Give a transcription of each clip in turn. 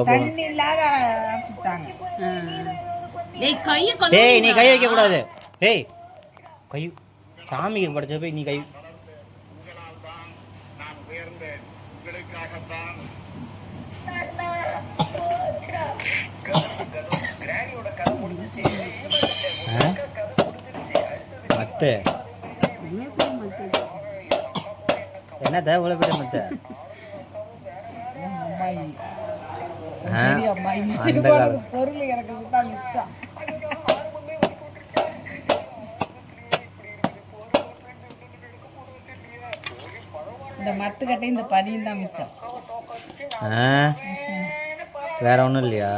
தண்ணி இல்லாத அரைச்சுட்டாங்க. டேய் நீ கை வைக்க கூடாது. டேய் கை சாமிக்கு படைச்ச போய் நீ கை மத்த என்ன தேவை மத்த பொருள் எனக்கு தான் மிச்சம். இந்த மத்துக்கட்டை இந்த பனியும் தான் மிச்சம். வேற ஒன்றும் இல்லையா?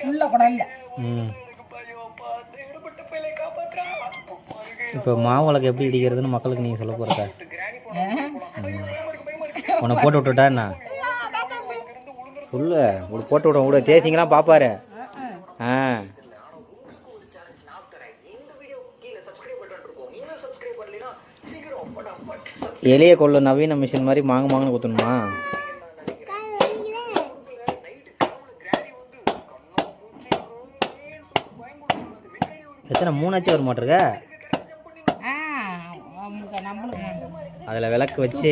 உள்ள கூட இல்லை. இப்போ மாவுளக்கு எப்படி இடிக்கிறதுன்னு மக்களுக்கு நீங்கள் சொல்ல போகிறதா? உன்னை போட்டு விட்டுட்டா என்ன சொல்லு? உனக்கு போட்டு விட விட தேசிங்களாம் பார்ப்பாரு. எளிய கொள்ள நவீன மிஷின் மாதிரி மாங்கன்னு குத்தணுமா? எத்தனை 3 ஆச்சு வர மாட்டிருக்க? அதில் விளக்கு வச்சு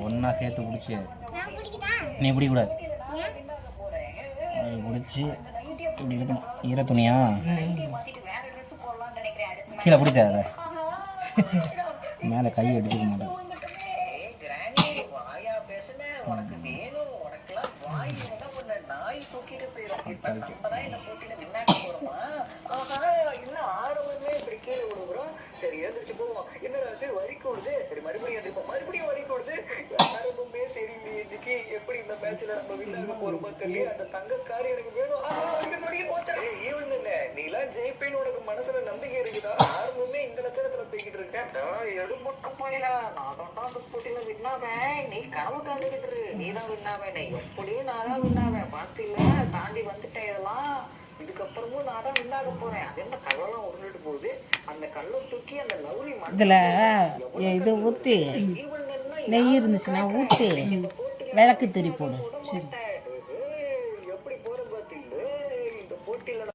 ஒன்றா சேர்த்து பிடிச்சி நீ பிடிக்கூடாது. பிடிச்சி இப்படி இருக்கணும். ஈர துணியா கீழே பிடிச்சா அதை மேலே கையை அடிச்சுக்க மாட்டேன். எப்படி இந்த மேட்ச்ல நம்ம வின்னாக போறோமா தெரியல. அந்த தங்கக்காரி எனக்கு வேணும். நீலாம் ஜெயிப்பேன்னு உனக்கு மனசுல நம்பிக்கை இருக்குதா? ஆரம்பமே இந்த லட்சணத்துல போய்கிட்டு இருக்கேன். எடுபட்டு போயிடா. நான் தான் அந்த போட்டியில வின்னாவேன். நீ கனவு காந்துக்கிட்டு நீ தான் வின்னாவேன். எப்படியும் நான் தான் வின்னாவேன். பாத்தில தாண்டி வந்துட்டேன். இதெல்லாம் இதுக்கப்புறமும் நான் தான் வின்னாக போறேன். அது என்ன கல்லெல்லாம் உருண்டுட்டு போகுது. அந்த கல்லை தூக்கி அந்த லவ்லி இதுல இது ஊற்றி நெய் இருந்துச்சுன்னா ஊற்றி விளக்கு திரி போடு. சரி.